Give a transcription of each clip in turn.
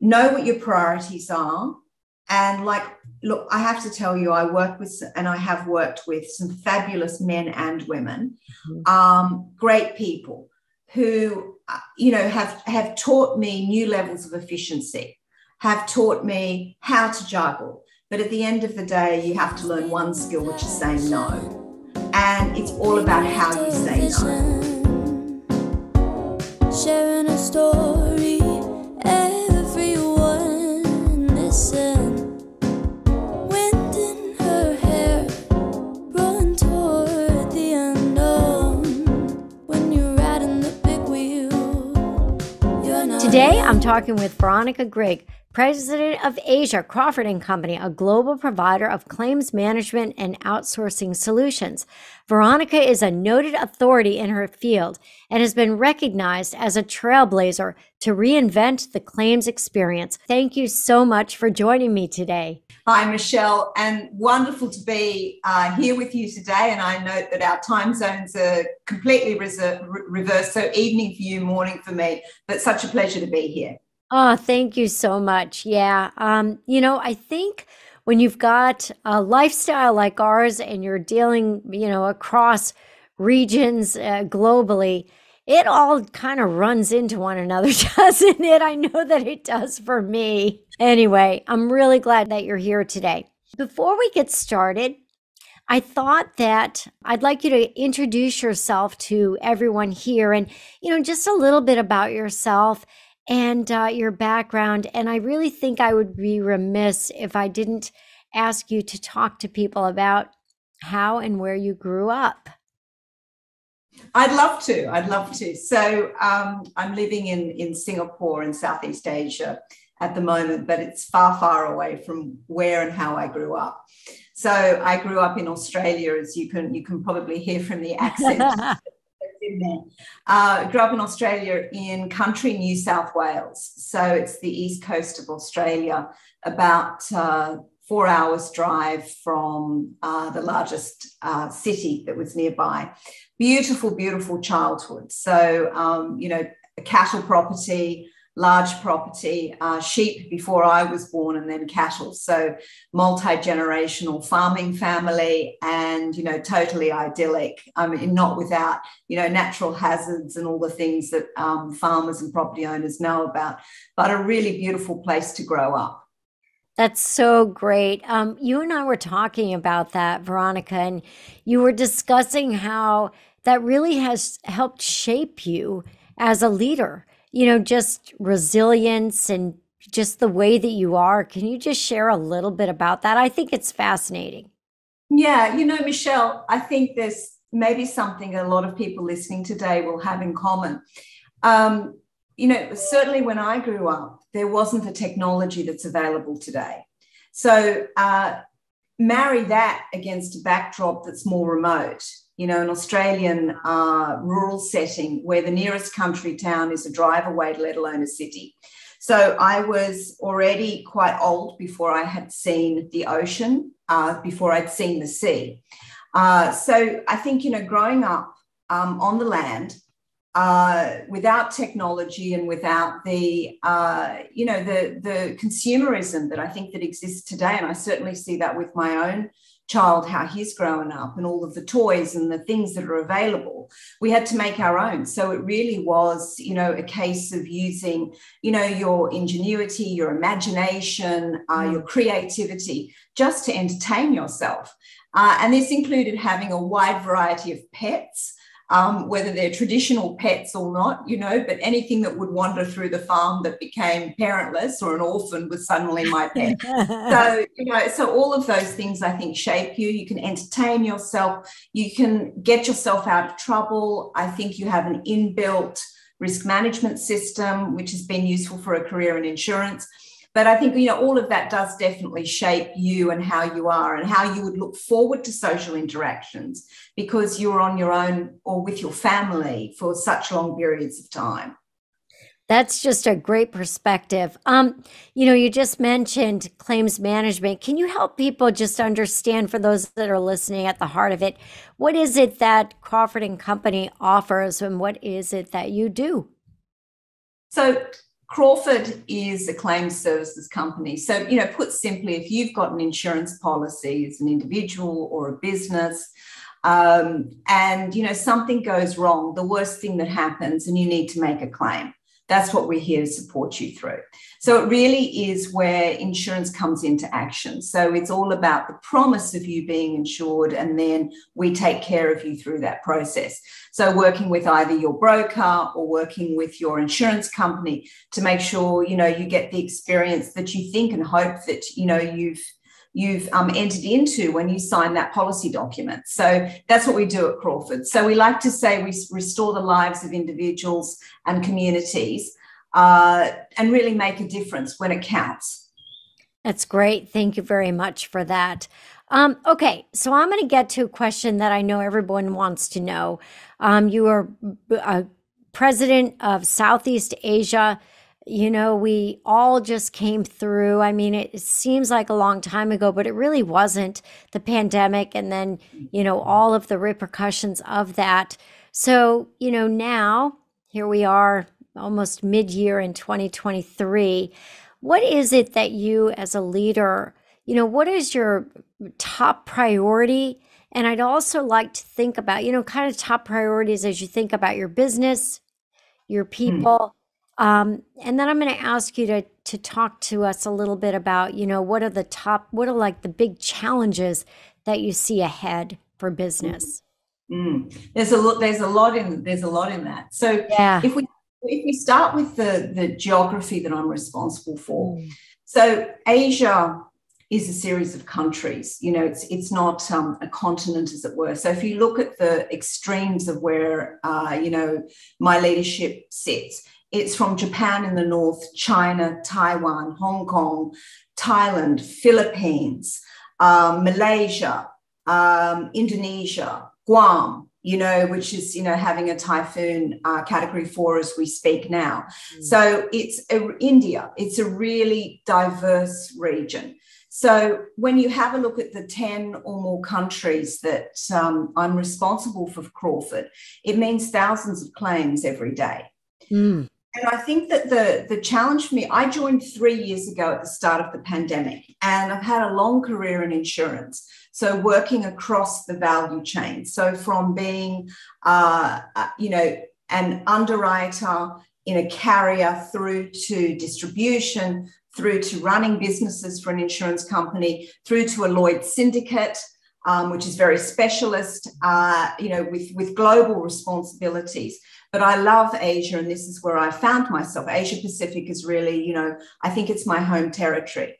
know what your priorities are. And like, look, I have to tell you, I work with, and I have worked with some fabulous men and women, great people who, have taught me new levels of efficiency, have taught me how to juggle. But at the end of the day, you have to learn one skill, which is saying no. And it's all about how you say no. Sharing a story, everyone listen. Wind in her hair, rolling toward the unknown. When you're riding the big wheel, you're not. Today, I'm talking with Veronica Grigg, President of Asia, Crawford and Company, a global provider of claims management and outsourcing solutions. Veronica is a noted authority in her field and has been recognized as a trailblazer to reinvent the claims experience. Thank you so much for joining me today. Hi, Michelle, and wonderful to be here with you today. And I note that our time zones are completely reversed, so evening for you, morning for me, but such a pleasure to be here. Oh, thank you so much. Yeah. I think when you've got a lifestyle like ours and you're dealing, across regions globally, it all kind of runs into one another, doesn't it? I know that it does for me. Anyway, I'm really glad that you're here today. Before we get started, I thought that I'd like you to introduce yourself to everyone here and, just a little bit about yourself and your background. And I really think I would be remiss if I didn't ask you to talk to people about how and where you grew up. I'd love to. So I'm living in Singapore in Southeast Asia at the moment, but it's far, far away from where and how I grew up. So I grew up in Australia, as you can probably hear from the accent. In there. Grew up in Australia in country New South Wales. So it's the east coast of Australia, about 4 hours drive from the largest city that was nearby. Beautiful, beautiful childhood. So, a cattle property, large property, sheep before I was born, and then cattle. So multi-generational farming family and, totally idyllic. I mean, not without, natural hazards and all the things that farmers and property owners know about, but a really beautiful place to grow up. That's so great. You and I were talking about that, Veronica, and you were discussing how that really has helped shape you as a leader. Just resilience and just the way that you are. Can you just share a little bit about that? I think it's fascinating. Yeah, Michelle, I think there's maybe something a lot of people listening today will have in common. Certainly when I grew up, there wasn't the technology that's available today. So marry that against a backdrop that's more remote. An Australian rural setting where the nearest country town is a drive away, let alone a city. So I was already quite old before I had seen the ocean, before I'd seen the sea. So I think, growing up on the land without technology and without the consumerism that I think that exists today, and I certainly see that with my own child, how he's grown up and all of the toys and the things that are available, we had to make our own. So it really was, a case of using, your ingenuity, your imagination, your creativity, just to entertain yourself. And this included having a wide variety of pets, whether they're traditional pets or not, but anything that would wander through the farm that became parentless or an orphan was suddenly my pet. So all of those things, I think, shape you. You can entertain yourself. You can get yourself out of trouble. I think you have an inbuilt risk management system, which has been useful for a career in insurance. But I think, all of that does definitely shape you and how you are and how you would look forward to social interactions because you're on your own or with your family for such long periods of time. That's just a great perspective. You just mentioned claims management. Can you help people just understand, for those that are listening at the heart of it, what is it that Crawford and Company offers and what is it that you do? So Crawford is a claims services company. So, put simply, if you've got an insurance policy as an individual or a business, and, something goes wrong, the worst thing that happens, and you need to make a claim. That's what we're here to support you through. So it really is where insurance comes into action. So it's all about the promise of you being insured, and then we take care of you through that process. So working with either your broker or working with your insurance company to make sure, you get the experience that you think and hope that, you've entered into when you sign that policy document. So that's what we do at Crawford. So we like to say we restore the lives of individuals and communities and really make a difference when it counts. That's great. Thank you very much for that. Okay, so I'm going to get to a question that I know everyone wants to know. You are president of Southeast Asia. We all just came through. I mean, it seems like a long time ago, but it really wasn't. The pandemic and then, all of the repercussions of that. So, now here we are almost mid-year in 2023. What is it that you as a leader, what is your top priority? And I'd also like to think about, kind of top priorities as you think about your business, your people. And then I'm going to ask you to talk to us a little bit about, what are like the big challenges that you see ahead for business? There's a lot in that. So yeah. if we start with the geography that I'm responsible for. So Asia is a series of countries. It's not a continent, as it were. So if you look at the extremes of where my leadership sits, it's from Japan in the north, China, Taiwan, Hong Kong, Thailand, Philippines, Malaysia, Indonesia, Guam, which is, having a typhoon category 4 as we speak now. So it's India. It's a really diverse region. So when you have a look at the 10 or more countries that I'm responsible for Crawford, it means thousands of claims every day. And I think that the challenge for me, I joined 3 years ago at the start of the pandemic, and I've had a long career in insurance. So working across the value chain. So from being, an underwriter in a carrier through to distribution, through to running businesses for an insurance company, through to a Lloyd's syndicate, which is very specialist, with global responsibilities. But I love Asia, and this is where I found myself. Asia Pacific is really, I think it's my home territory.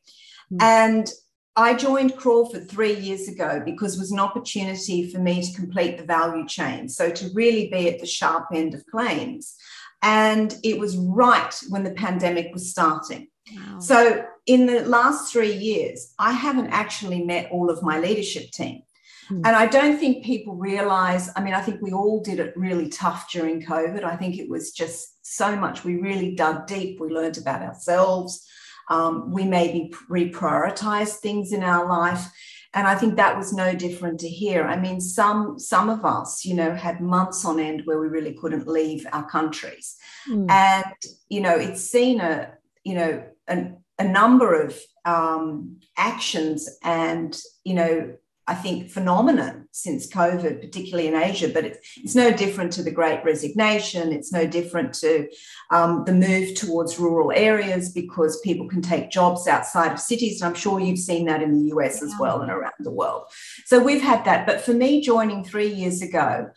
And I joined Crawford 3 years ago because it was an opportunity for me to complete the value chain. So to really be at the sharp end of claims. And it was right when the pandemic was starting. Wow. So in the last 3 years, I haven't actually met all of my leadership team. And I don't think people realize, I think we all did it really tough during COVID. I think it was just so much. We really dug deep. We learned about ourselves. We maybe reprioritized things in our life. And I think that was no different to here. Some of us, had months on end where we really couldn't leave our countries. And, it's seen a number of actions and, I think, phenomenon since COVID, particularly in Asia, but it's no different to the Great Resignation. It's no different to the move towards rural areas because people can take jobs outside of cities. And I'm sure you've seen that in the US as well and around the world. So we've had that. But for me, joining 3 years ago,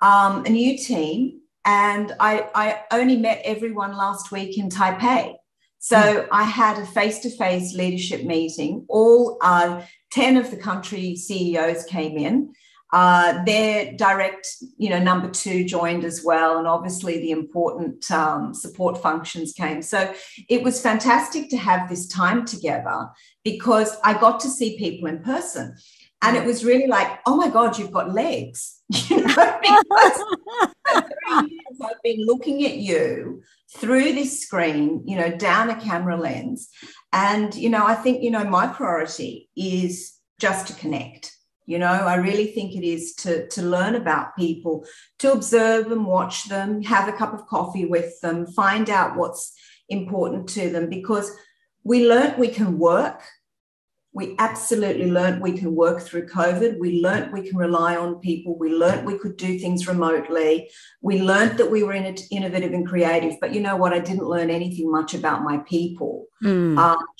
a new team, and I only met everyone last week in Taipei. So I had a face-to-face leadership meeting. All 10 of the country CEOs came in. Their direct, number 2 joined as well. And obviously the important support functions came. So it was fantastic to have this time together because I got to see people in person. And it was really like, oh my God, you've got legs. Because for 3 years I've been looking at you through this screen, down a camera lens. And, I think, my priority is just to connect. I really think it is to learn about people, to observe them, watch them, have a cup of coffee with them, find out what's important to them, because we learned we can work. We absolutely learned we can work through COVID. We learned we can rely on people. We learned we could do things remotely. We learned that we were innovative and creative. But you know what? I didn't learn anything much about my people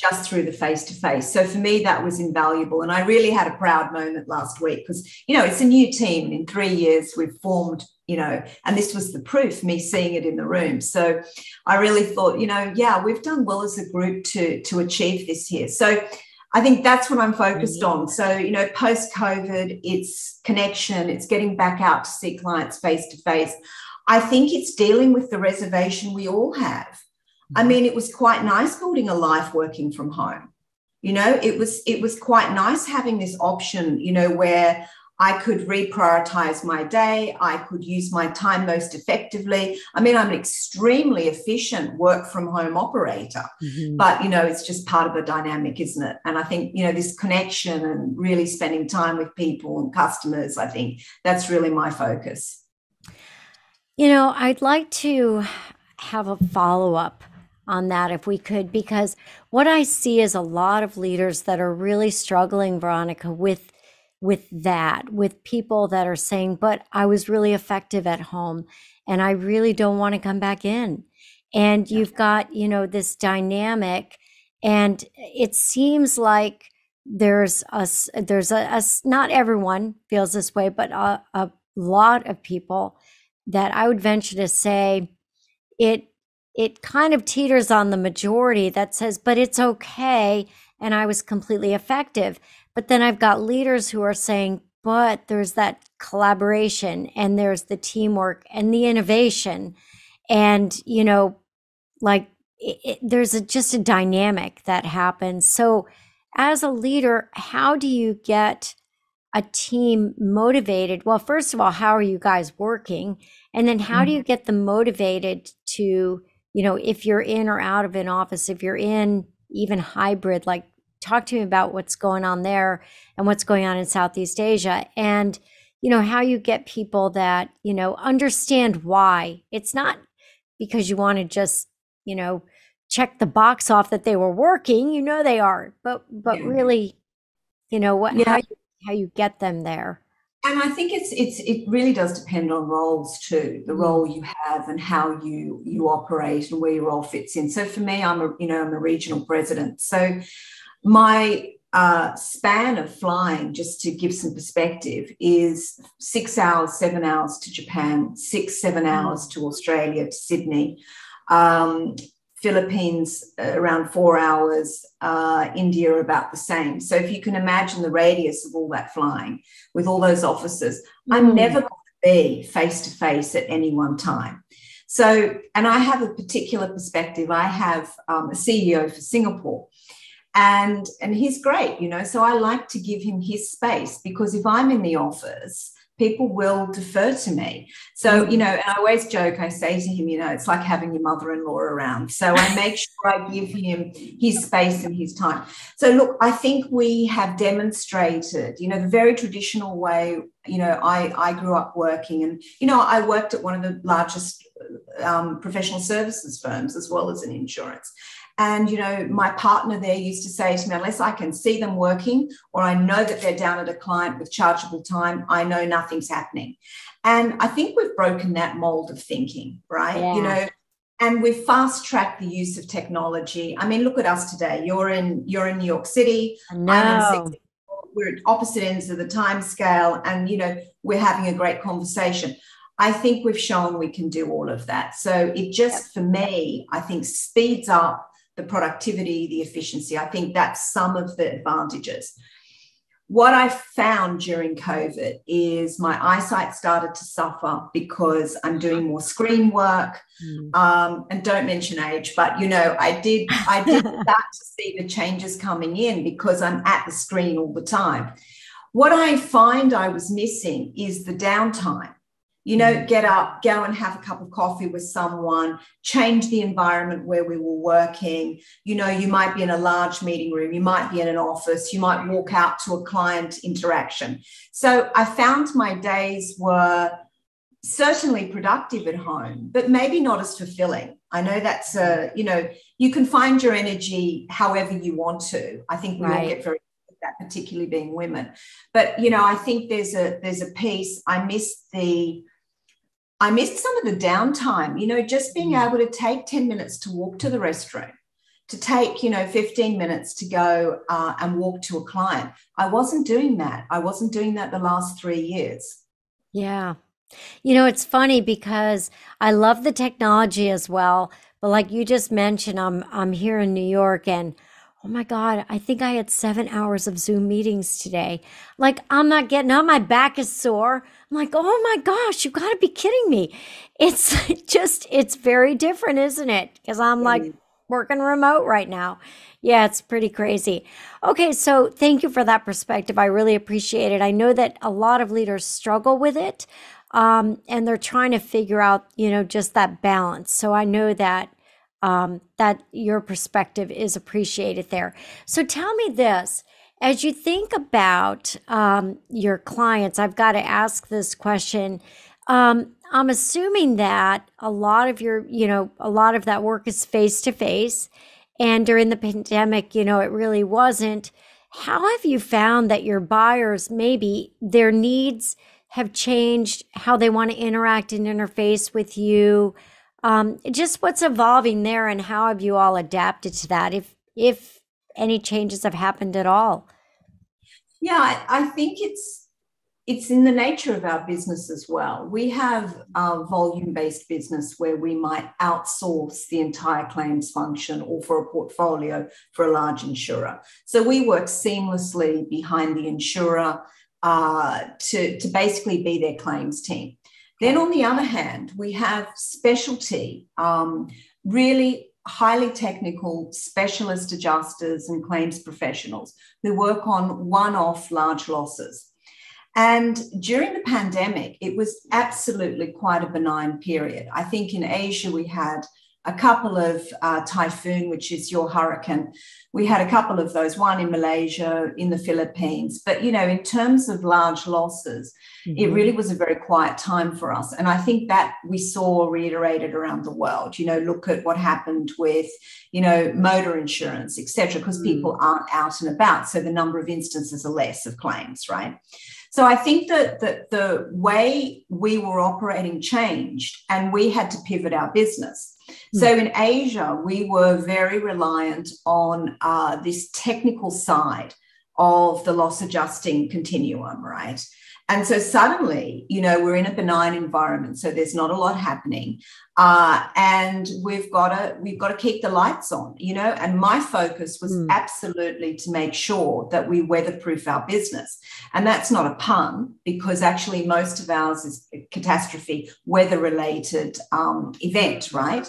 just through the face-to-face. So for me, that was invaluable. And I really had a proud moment last week because, it's a new team. And in 3 years, we've formed, and this was the proof, me seeing it in the room. So I really thought, we've done well as a group to achieve this here. So I think that's what I'm focused on. So, post-COVID, it's connection, it's getting back out to see clients face-to-face. I think it's dealing with the reservation we all have. I mean, it was quite nice building a life working from home. It was quite nice having this option, where I could reprioritize my day. I could use my time most effectively. I mean, I'm an extremely efficient work from home operator, but, it's just part of the dynamic, isn't it? And I think, this connection and really spending time with people and customers, I think that's really my focus. I'd like to have a follow-up on that if we could, because what I see is a lot of leaders that are really struggling, Veronica, with people that are saying, but I was really effective at home and I really don't want to come back in. And you've got, this dynamic, and it seems like there's not everyone feels this way, but a lot of people that I would venture to say it kind of teeters on the majority that says, but it's okay. And I was completely effective. But then I've got leaders who are saying, but there's that collaboration and there's the teamwork and the innovation. And, there's just a dynamic that happens. So as a leader, how do you get a team motivated? Well, first of all, how are you guys working? And then how do you get them motivated to, if you're in or out of an office, if you're in even hybrid, talk to me about what's going on there and what's going on in Southeast Asia, and, how you get people that, understand why. It's not because you want to just, check the box off that they were working, they are, but really, how you get them there. And I think it really does depend on roles too, the role you have and how you operate and where your role fits in. So for me, I'm a regional president. So my span of flying, just to give some perspective, is 6 hours, 7 hours to Japan, 6-7 hours to Australia, to Sydney, Philippines around 4 hours, India about the same. So if you can imagine the radius of all that flying with all those offices, I'm never going to be face-to-face at any one time. So, and I have a particular perspective. I have a CEO for Singapore, and he's great, so I like to give him his space, because if I'm in the office, people will defer to me. So, and I always joke, I say to him, it's like having your mother-in-law around. So I make sure I give him his space and his time. So look, I think we have demonstrated, the very traditional way, I grew up working, and, I worked at one of the largest professional services firms as well as an insurance. And, my partner there used to say to me, unless I can see them working or I know that they're down at a client with chargeable time, I know nothing's happening. And I think we've broken that mold of thinking, right? Yeah. And we've fast-tracked the use of technology. I mean, look at us today. You're in New York City. I'm in Singapore. We're at opposite ends of the time scale, and, we're having a great conversation. I think we've shown we can do all of that. So it just, for me, I think speeds up the productivity, the efficiency. I think that's some of the advantages. What I found during COVID is my eyesight started to suffer because I'm doing more screen work. And don't mention age, but, I did start to see the changes coming in because I'm at the screen all the time. What I find I was missing is the downtime. Get up, go and have a cup of coffee with someone, change the environment where we were working. You might be in a large meeting room, you might be in an office, you might walk out to a client interaction. So I found my days were certainly productive at home, but maybe not as fulfilling. I know that's you can find your energy however you want to. I think we all get very good at that, particularly being women. But I think there's a piece. I missed some of the downtime. Just being able to take 10 minutes to walk to the restroom, to take 15 minutes to go and walk to a client. I wasn't doing that. The last 3 years. Yeah. It's funny because I love the technology as well, but like you just mentioned, I'm here in New York, and oh my God, I think I had 7 hours of Zoom meetings today. Like, I'm not getting up, my back is sore. I'm like, oh my gosh, you got to be kidding me. It's very different, isn't it? Because I'm like working remote right now. Yeah, it's pretty crazy. Okay, so thank you for that perspective. I really appreciate it. I know that a lot of leaders struggle with it. And they're trying to figure out, just that balance. So I know that that your perspective is appreciated there. So tell me this, as you think about your clients, I've got to ask this question. I'm assuming that a lot of that work is face to face, and during the pandemic, it really wasn't. How have you found that your buyers, maybe their needs have changed, how they want to interact and interface with you? Just what's evolving there, and how have you all adapted to that, if any changes have happened at all? Yeah, I think it's in the nature of our business as well. We have a volume-based business where we might outsource the entire claims function, or for a portfolio for a large insurer. So we work seamlessly behind the insurer to basically be their claims team. Then on the other hand, we have specialty, really highly technical specialist adjusters and claims professionals who work on one-off large losses. And during the pandemic, it was absolutely quite a benign period. I think in Asia, we had a couple of typhoon, which is your hurricane. We had a couple of those, one in Malaysia, in the Philippines. But, in terms of large losses, it really was a very quiet time for us. And I think that we saw reiterated around the world. Look at what happened with, motor insurance, et cetera, because people aren't out and about. So the number of instances are less of claims, right? So I think that the way we were operating changed, and we had to pivot our business. So in Asia, we were very reliant on this technical side of the loss adjusting continuum, right? And so suddenly, we're in a benign environment, so there's not a lot happening, and we've got to keep the lights on, And my focus was absolutely to make sure that we weatherproof our business, and that's not a pun, because actually most of ours is a catastrophe weather-related event, right?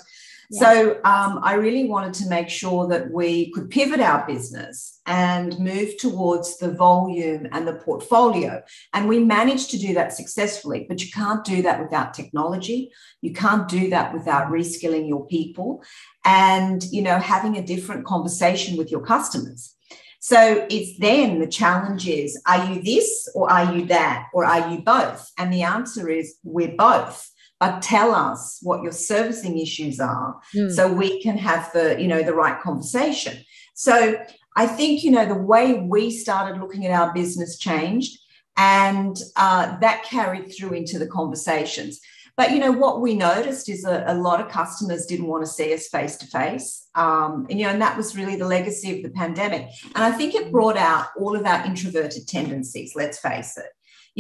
Yeah. So I really wanted to make sure that we could pivot our business and move towards the volume and the portfolio. And we managed to do that successfully, but you can't do that without technology. You can't do that without reskilling your people and, having a different conversation with your customers. So it's then the challenge is, are you this or are you that, or are you both? And the answer is we're both. But tell us what your servicing issues are so we can have the right conversation. So I think, the way we started looking at our business changed, and that carried through into the conversations. But, what we noticed is a lot of customers didn't want to see us face to face. And that was really the legacy of the pandemic. And I think it brought out all of our introverted tendencies, let's face it.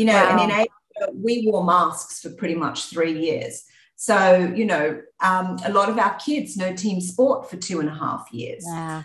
Wow. And in Asia, we wore masks for pretty much 3 years. So, a lot of our kids know team sport for 2.5 years. Yeah.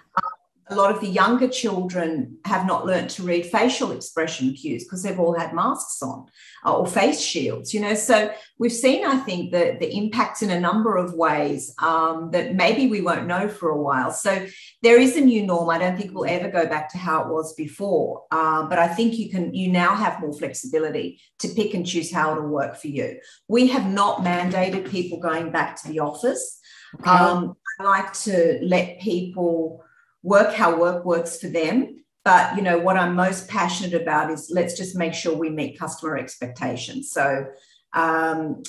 A lot of the younger children have not learned to read facial expression cues because they've all had masks on or face shields, So we've seen, I think, the impacts in a number of ways that maybe we won't know for a while. So there is a new norm. I don't think we'll ever go back to how it was before. But I think you now have more flexibility to pick and choose how it'll work for you. We have not mandated people going back to the office. Okay. I like to let people work how work works for them. But, what I'm most passionate about is let's just make sure we meet customer expectations. So And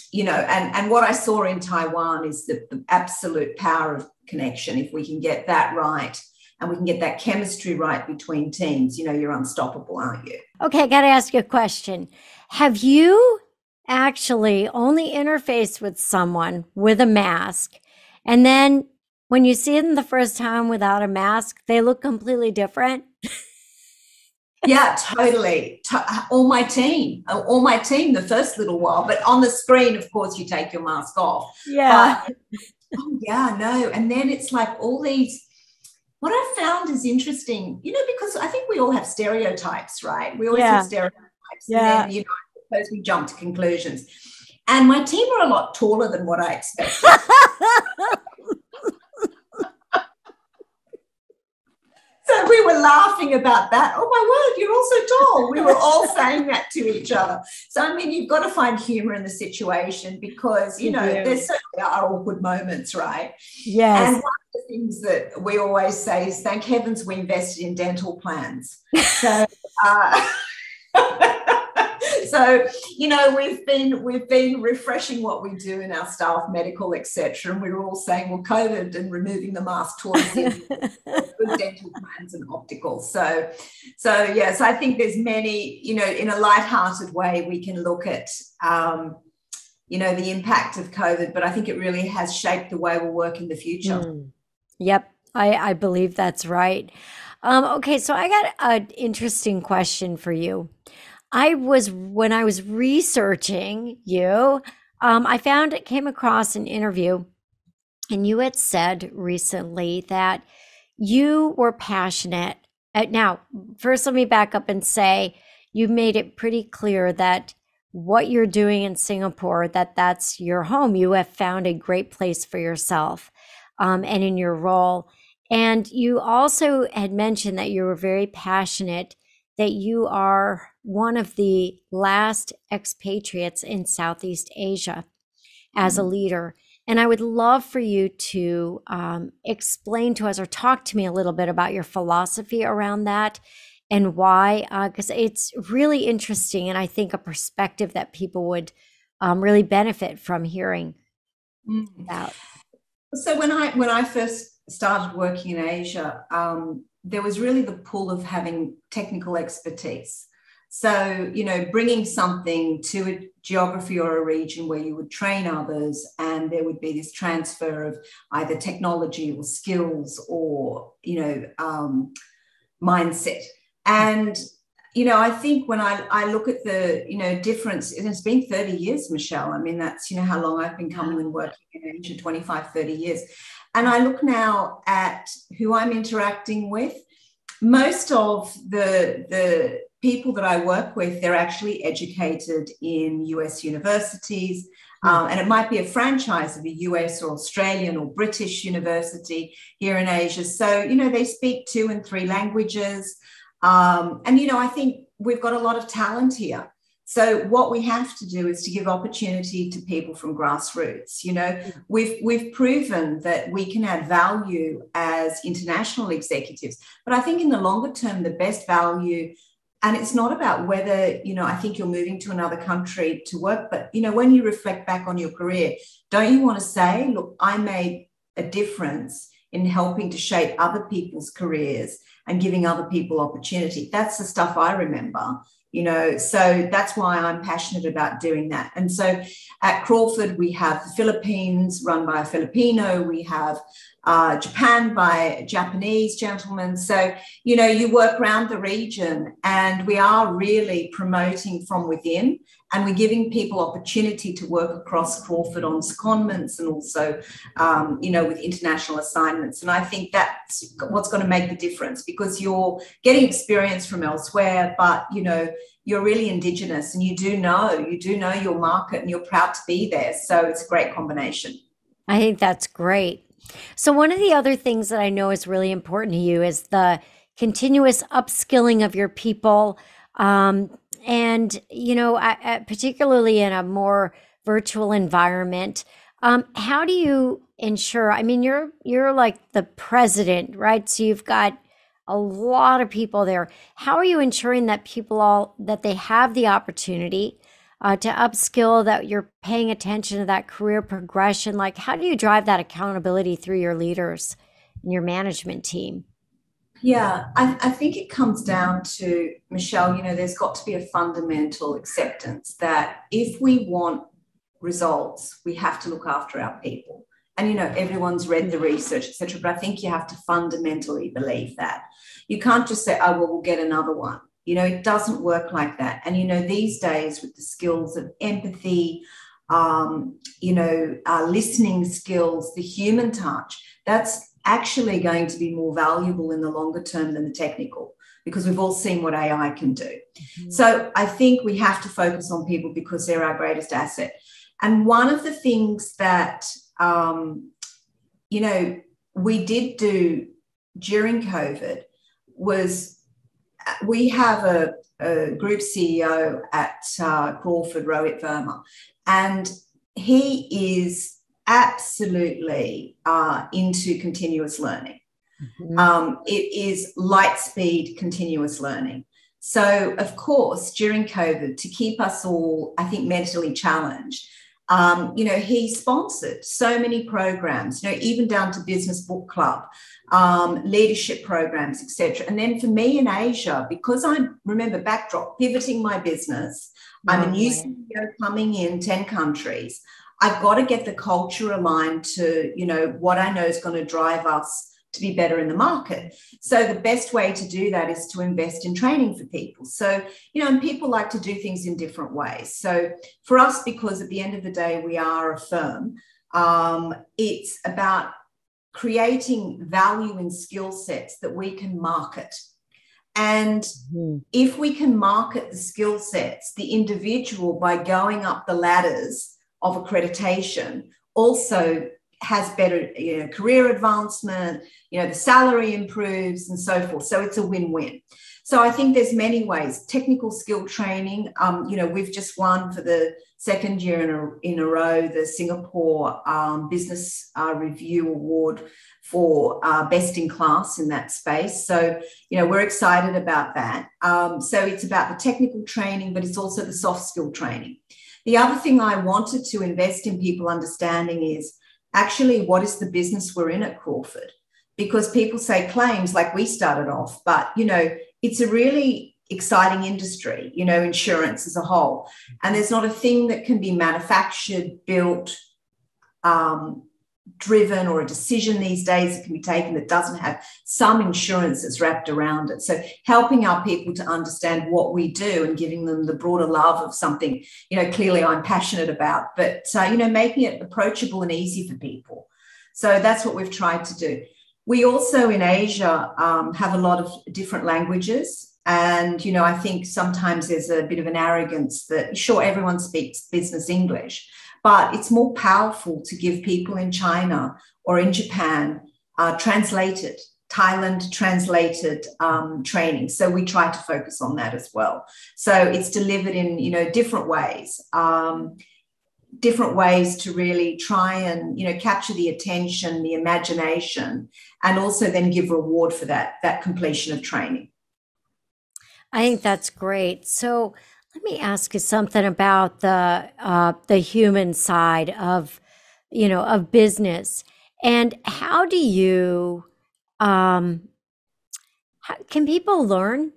what I saw in Taiwan is the absolute power of connection. If we can get that right and we can get that chemistry right between teams, you're unstoppable, aren't you? Okay, I got to ask you a question. Have you actually only interfaced with someone with a mask, and then when you see them the first time without a mask, they look completely different? Yeah, totally. All my team, the first little while, but on the screen, of course, you take your mask off. Yeah. But, oh, yeah, no. And then it's like all these, what I found is interesting, because I think we all have stereotypes, right? We always have stereotypes. Yeah. And then, I suppose we jump to conclusions. And my team are a lot taller than what I expected. So we were laughing about that. Oh, my word, you're all so tall. We were all saying that to each other. So, you've got to find humor in the situation because, there certainly are awkward moments, right? Yes. And one of the things that we always say is, thank heavens we invested in dental plans. So, we've been refreshing what we do in our staff medical, etc. And we were all saying, well, COVID and removing the mask towards the end, good dental plans and optical. So yes, I think there's many, in a lighthearted way, we can look at, the impact of COVID, but I think it really has shaped the way we'll work in the future. Yep, I believe that's right. Okay, so I got an interesting question for you. When I was researching you, came across an interview, and you had said recently that you were passionate. Now, first, let me back up and say you made it pretty clear that what you're doing in Singapore, that's your home. You have found a great place for yourself, and in your role. And you also had mentioned that you were very passionate that you are one of the last expatriates in Southeast Asia as a leader. And I would love for you to explain to us or talk to me a little bit about your philosophy around that and why, because it's really interesting and I think a perspective that people would really benefit from hearing about. So when I first started working in Asia, there was really the pull of having technical expertise. So, bringing something to a geography or a region where you would train others and there would be this transfer of either technology or skills or, mindset. And, I think when I look at the, difference, and it's been 30 years, Michelle. That's, how long I've been coming and working in Asia, 25, 30 years. And I look now at who I'm interacting with. Most of the people that I work with, they're actually educated in US universities. And it might be a franchise of a US or Australian or British university here in Asia. So, they speak 2 and 3 languages. I think we've got a lot of talent here. So what we have to do is to give opportunity to people from grassroots. We've proven that we can add value as international executives, but I think in the longer term, the best value, and it's not about whether, I think you're moving to another country to work, but, when you reflect back on your career, don't you want to say, look, I made a difference in helping to shape other people's careers and giving other people opportunity? That's the stuff I remember. So that's why I'm passionate about doing that. And so at Crawford, we have the Philippines run by a Filipino. We have Japan by a Japanese gentleman. So, you work around the region and we are really promoting from within and we're giving people opportunity to work across Crawford on secondments and also, with international assignments. And I think that's what's going to make the difference because you're getting experience from elsewhere, but, you're really Indigenous and you do know your market and you're proud to be there. So it's a great combination. I think that's great. So one of the other things that I know is really important to you is the continuous upskilling of your people. And, particularly in a more virtual environment, how do you ensure, you're like the president, right? So you've got a lot of people there. How are you ensuring that that they have the opportunity to upskill, that you're paying attention to that career progression? Like, how do you drive that accountability through your leaders and your management team? Yeah, I think it comes down to, Michelle, there's got to be a fundamental acceptance that if we want results, we have to look after our people. And, everyone's read the research, etc. But I think you have to fundamentally believe that. You can't just say, oh, well, we'll get another one. It doesn't work like that. And, these days with the skills of empathy, listening skills, the human touch, that's actually going to be more valuable in the longer term than the technical, because we've all seen what AI can do. Mm-hmm. So I think we have to focus on people because they're our greatest asset. And one of the things that, we did do during COVID was we have a group CEO at Crawford, Rohit Verma, and he is absolutely into continuous learning. Mm-hmm. It is light speed continuous learning. So, of course, during COVID, to keep us all, I think, mentally challenged, he sponsored so many programs, even down to business book club, leadership programs, etc. And then for me in Asia, because remember, backdrop, pivoting my business, I'm a new CEO coming in 10 countries. I've got to get the culture aligned to, what I know is going to drive us to be better in the market. So the best way to do that is to invest in training for people. So, and people like to do things in different ways. So for us, because at the end of the day, we are a firm, it's about creating value in skill sets that we can market. And if we can market the skill sets, the individual, by going up the ladders of accreditation, also has better career advancement, the salary improves and so forth. So it's a win-win. So I think there's many ways. Technical skill training, we've just won for the second year in a row the Singapore Business Review Award for best in class in that space. So, we're excited about that. So it's about the technical training, but it's also the soft skill training. The other thing I wanted to invest in people understanding is actually what is the business we're in at Crawford? Because people say claims like we started off, but, it's a really exciting industry, insurance as a whole. And there's not a thing that can be manufactured, built, driven, or a decision these days that can be taken that doesn't have some insurance that's wrapped around it. So helping our people to understand what we do and giving them the broader love of something, clearly I'm passionate about, but, making it approachable and easy for people. So that's what we've tried to do. We also in Asia have a lot of different languages. And, I think sometimes there's a bit of an arrogance that, sure, everyone speaks business English, but it's more powerful to give people in China or in Japan translated, Thailand translated training. So we try to focus on that as well. So it's delivered in, different ways to really try and, capture the attention, the imagination, and also then give reward for that completion of training. I think that's great. So let me ask you something about the human side of, of business. And how do you, can people learn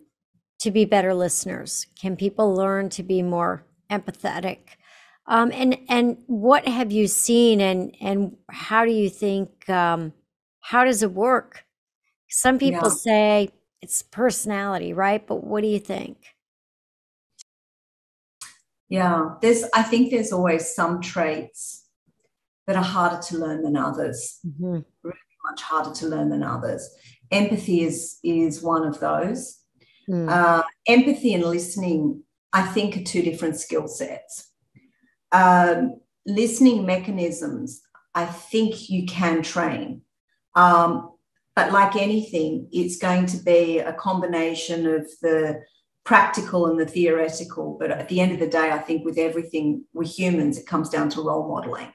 to be better listeners? Can people learn to be more empathetic? And what have you seen, and how do you think, how does it work? Some people say it's personality, right? But what do you think? Yeah, I think there's always some traits that are harder to learn than others, really much harder to learn than others. Empathy is one of those. Empathy and listening, I think, are two different skill sets. Listening mechanisms, I think you can train. But like anything, it's going to be a combination of the practical and the theoretical. But at the end of the day, I think with everything, with humans, it comes down to role modeling.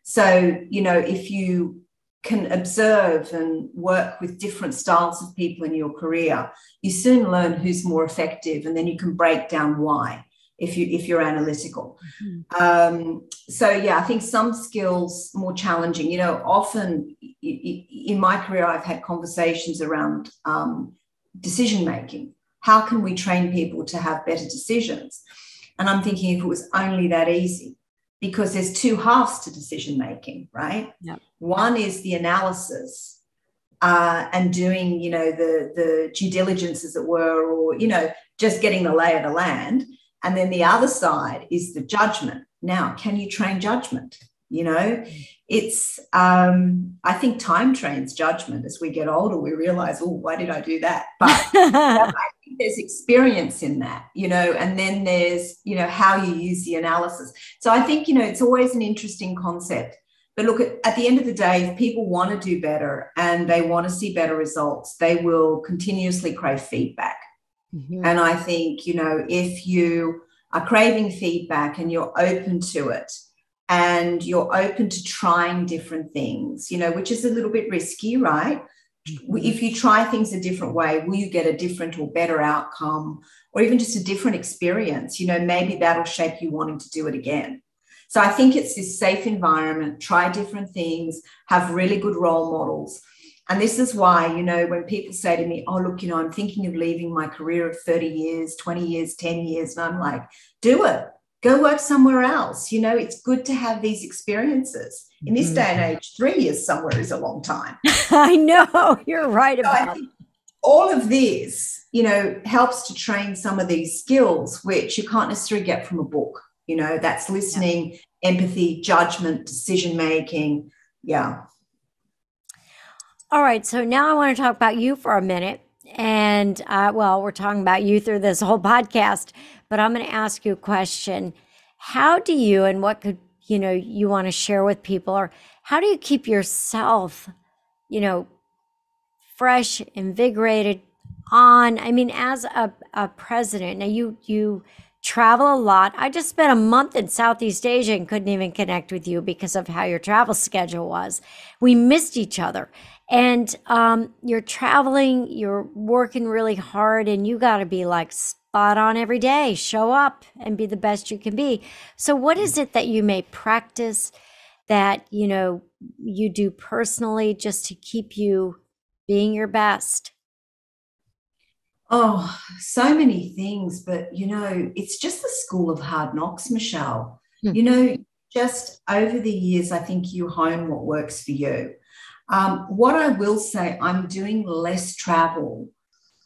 So, if you can observe and work with different styles of people in your career, you soon learn who's more effective, and then you can break down why. if you're analytical. Mhm. So yeah, I think some skills more challenging. You know, often in my career, I've had conversations around decision making. How can we train people to have better decisions? And I'm thinking, if it was only that easy, because there's two halves to decision making, right? Yep. One is the analysis and doing, you know, the due diligence, as it were, or, you know, just getting the lay of the land. And then the other side is the judgment. Now, can you train judgment? You know, it's, I think time trains judgment. As we get older, we realize, oh, why did I do that? But I think there's experience in that, you know, and then there's, you know, how you use the analysis. So I think, you know, it's always an interesting concept. But look, at the end of the day, if people want to do better and they want to see better results, they will continuously crave feedback. Mhm. And I think, you know, if you are craving feedback and you're open to it, and you're open to trying different things, you know, which is a little bit risky, right? Mhm. If you try things a different way, will you get a different or better outcome, or even just a different experience? You know, maybe that'll shape you wanting to do it again. So I think it's this safe environment, try different things, have really good role models. And this is why, you know, when people say to me, oh, look, you know, I'm thinking of leaving my career of 30 years, 20 years, 10 years. And I'm like, do it. Go work somewhere else. You know, it's good to have these experiences. In this day and age, 3 years somewhere is a long time. I know, you're right So I about think all of this, you know, helps to train some of these skills, which you can't necessarily get from a book. You know, that's listening, empathy, judgment, decision-making. Yeah. All right, so now I want to talk about you for a minute. And well, we're talking about you through this whole podcast, but I'm going to ask you a question. How do you, and what could, you know, you want to share with people, or how do you keep yourself, you know, fresh, invigorated on, I mean, as a president? Now you travel a lot. I just spent a month in Southeast Asia and couldn't even connect with you because of how your travel schedule was. We missed each other. And you're traveling, you're working really hard, and you got to be like spot on every day, show up and be the best you can be. So what is it that you may practice, that, you know, you do personally just to keep you being your best? Oh, so many things. But, you know, it's just the school of hard knocks, Michelle. Hmm. You know, just over the years, I think you hone what works for you. What I will say, I'm doing less travel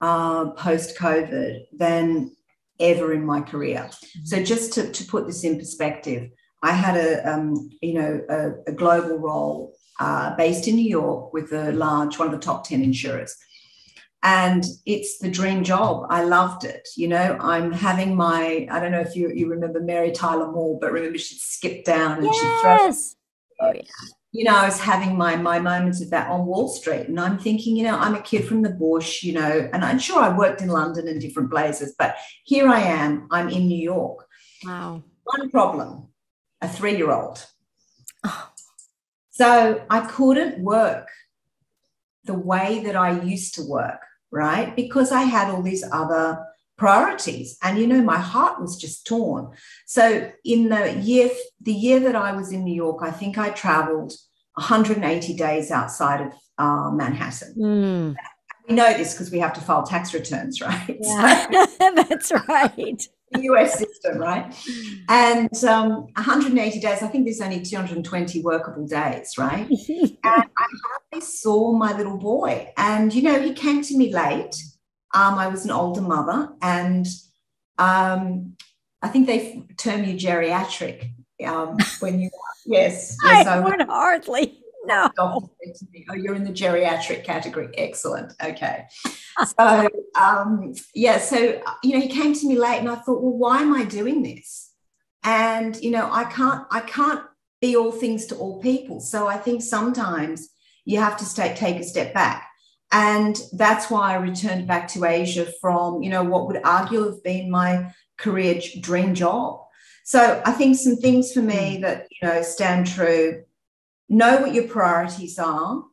post-COVID than ever in my career. So just to put this in perspective, I had a global role based in New York with one of the top 10 insurers. And it's the dream job. I loved it. You know, I'm having I don't know if you remember Mary Tyler Moore, but remember she'd skip down and she'd throw. Yes. Oh, yeah. You know, I was having my moments of that on Wall Street, and I'm thinking, you know, I'm a kid from the bush, you know, and I'm sure I worked in London in different places, but here I am, I'm in New York. Wow. One problem, a 3-year-old. Oh. So I couldn't work the way that I used to work, right? Because I had all these other priorities, and, you know, my heart was just torn. So in the year that I was in New York, I think I traveled 180 days outside of Manhattan. Mm. We know this because we have to file tax returns, right? Yeah. That's right. The US system, right? And 180 days, I think there's only 220 workable days, right? And I hardly saw my little boy. And, you know, he came to me late. I was an older mother, and I think they term you geriatric when you, yes. I would hardly. No. Doctor said to me, oh, you're in the geriatric category. Excellent. Okay. So, so, you know, he came to me late, and I thought, well, why am I doing this? And, you know, I can't be all things to all people. So I think sometimes you have to take a step back. And that's why I returned back to Asia from, you know, what would argue have been my career dream job. So I think some things for me that, you know, stand true: know what your priorities are.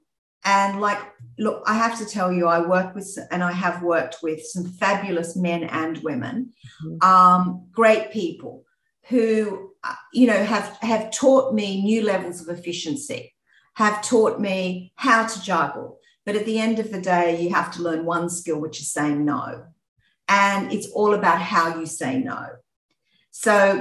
And like look, I have to tell you, I have worked with some fabulous men and women, great people who, have taught me new levels of efficiency, have taught me how to juggle. But at the end of the day, you have to learn one skill, which is saying no. And it's all about how you say no. So,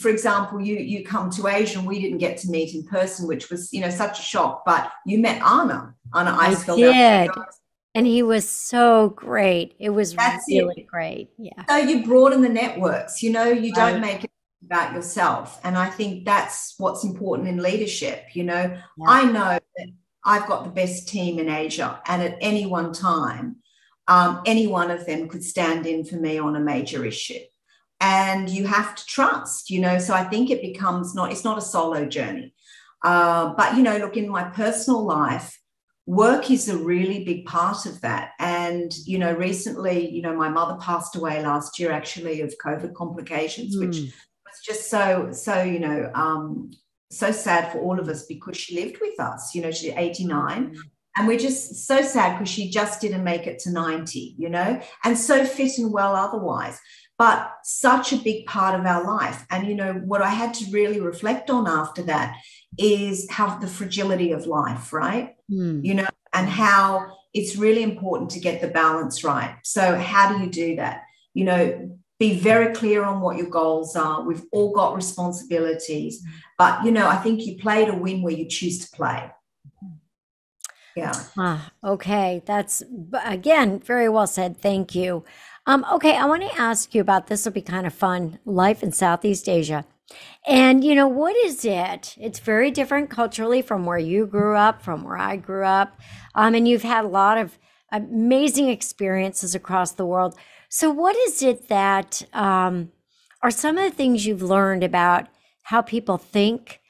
for example, you come to Asia and we didn't get to meet in person, which was, such a shock. But you met Anna Eisfeld. I did. And he was so great. It was really great. Yeah. So you broaden the networks, you don't make it about yourself. And I think that's what's important in leadership. Yeah. I know that I've got the best team in Asia, and at any one time, any one of them could stand in for me on a major issue. And you have to trust, so I think it becomes it's not a solo journey. But, look, in my personal life, work is a really big part of that. And, recently, my mother passed away last year, actually, of COVID complications, which was just so sad for all of us, because she lived with us, she's 89. And we're just so sad because she just didn't make it to 90, and so fit and well otherwise. But such a big part of our life. And, what I had to really reflect on after that is how the fragility of life, right? And how it's really important to get the balance right. So how do you do that? Be very clear on what your goals are. We've all got responsibilities. But, I think you play to win where you choose to play. Yeah. Okay. That's, again, very well said. Thank you. Okay, I want to ask you about, this will be kind of fun, life in Southeast Asia. And, what is it? It's very different culturally from where you grew up, from where I grew up. And you've had a lot of amazing experiences across the world. So what is it that are some of the things you've learned about how people think,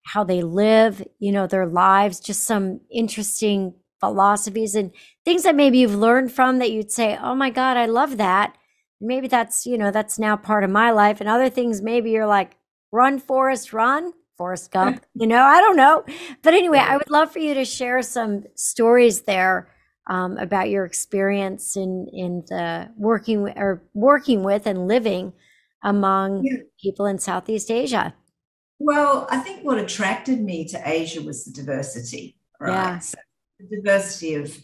how they live, their lives, just some interesting philosophies and things that maybe you've learned from that you'd say, oh my God, I love that. Maybe that's, that's now part of my life. And other things, maybe you're like, run, Forrest, run, Forrest Gump, I don't know. But anyway, I would love for you to share some stories there about your experience in the working with and living among people in Southeast Asia. Well, I think what attracted me to Asia was the diversity, right? Yeah. So the diversity of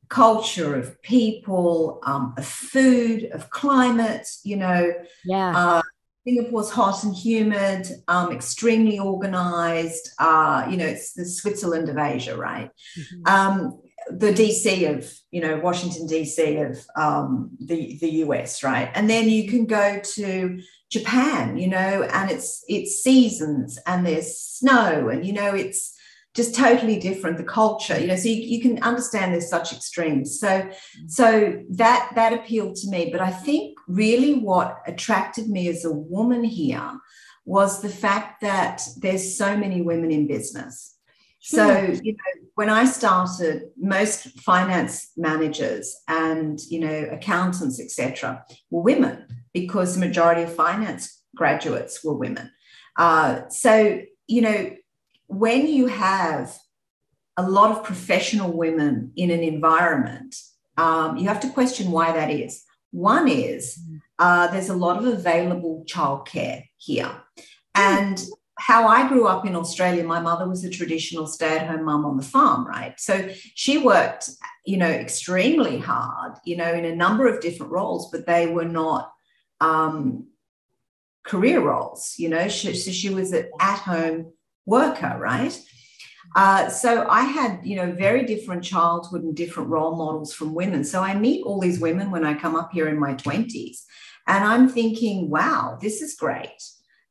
culture, of people, of food, of climate, Singapore's hot and humid, extremely organized, it's the Switzerland of Asia, right? The DC of, Washington, DC of the US, right? And then you can go to Japan, and it's seasons and there's snow and, it's just totally different, the culture, so you can understand there's such extremes. So that appealed to me. But I think really what attracted me as a woman here was the fact that there's so many women in business. So, when I started, most finance managers and, accountants, etc., were women, because the majority of finance graduates were women. When you have a lot of professional women in an environment, you have to question why that is. One is there's a lot of available childcare here. And how I grew up in Australia, my mother was a traditional stay-at-home mum on the farm, right? So she worked, extremely hard, in a number of different roles, but they were not career roles, she was an at-home worker, right? So I had, very different childhood and different role models from women. So I meet all these women when I come up here in my 20s, and I'm thinking, wow, this is great.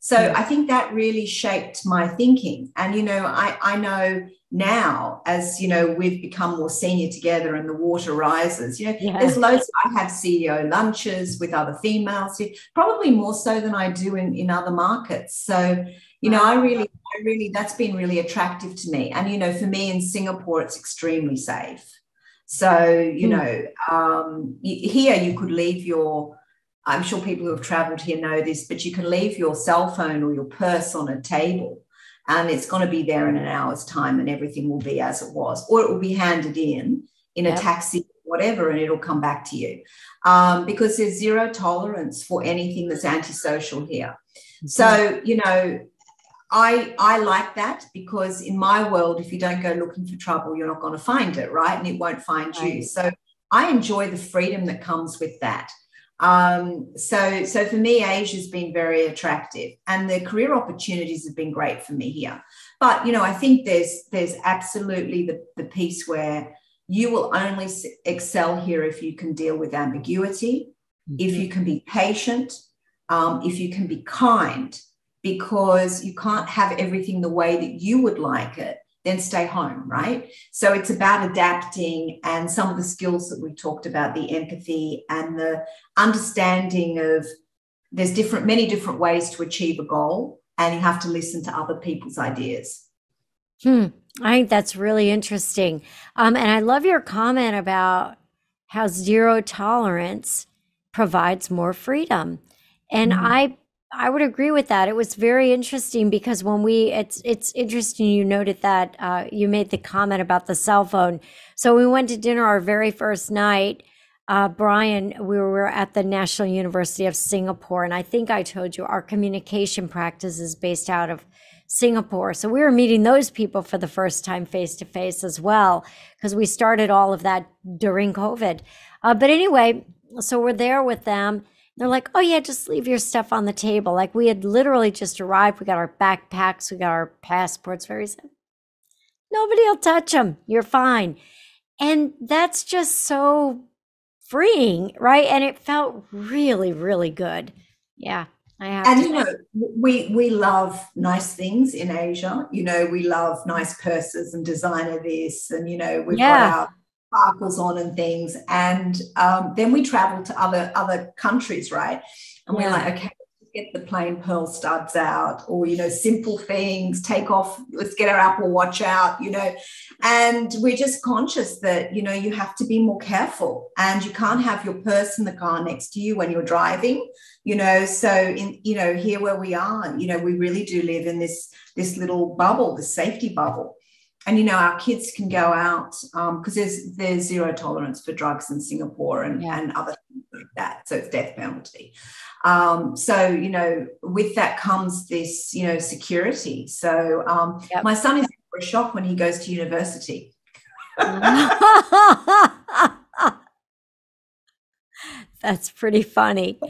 So I think that really shaped my thinking. And, I know now, as, we've become more senior together and the water rises, there's loads. I have CEO lunches with other females, probably more so than I do in other markets. So, I really, that's been really attractive to me. And, for me in Singapore, it's extremely safe. So, here you could leave I'm sure people who have traveled here know this, but you can leave your cell phone or your purse on a table and it's going to be there in an hour's time and everything will be as it was, or it will be handed in in a taxi, whatever, and it'll come back to you. Because there's zero tolerance for anything that's antisocial here. So, you know, I like that, because in my world, if you don't go looking for trouble, you're not going to find it, right? And it won't find you. So I enjoy the freedom that comes with that. So for me, Asia's been very attractive, and the career opportunities have been great for me here. But, you know, I think there's absolutely the piece where you will only excel here if you can deal with ambiguity, if you can be patient, if you can be kind, because you can't have everything the way that you would like it, then stay home, right? So it's about adapting, and some of the skills that we talked about, the empathy and the understanding of there's many different ways to achieve a goal, and you have to listen to other people's ideas. I think that's really interesting. And I love your comment about how zero tolerance provides more freedom. And I would agree with that. It was very interesting, because when it's interesting you noted that you made the comment about the cell phone. So we went to dinner our very first night. Brian, we were at the National University of Singapore, and I think I told you our communication practice is based out of Singapore. So we were meeting those people for the first time face to face as well, because we started all of that during COVID. But anyway, so we're there with them. They're like, oh yeah, just leave your stuff on the table. Like, we had literally just arrived. We got our backpacks, we got our passports. Very simple. Nobody will touch them. You're fine. And that's just so freeing, right? And it felt really, really good. Yeah. You know, we love nice things in Asia. You know, we love nice purses and designer this, and, you know, we've got our sparkles on and things. And then we travel to other countries, right? And we're like, okay, let's get the plain pearl studs out, or, you know, simple things, take off, let's get our Apple Watch out, you know. And we're just conscious that, you know, you have to be more careful, and you can't have your purse in the car next to you when you're driving, you know. So in, you know, here where we are, you know, we really do live in this little bubble, this safety bubble. And, you know, our kids can go out because there's zero tolerance for drugs in Singapore and other things like that. So it's death penalty. So, you know, with that comes this, you know, security. So my son is in for a shock when he goes to university. That's pretty funny.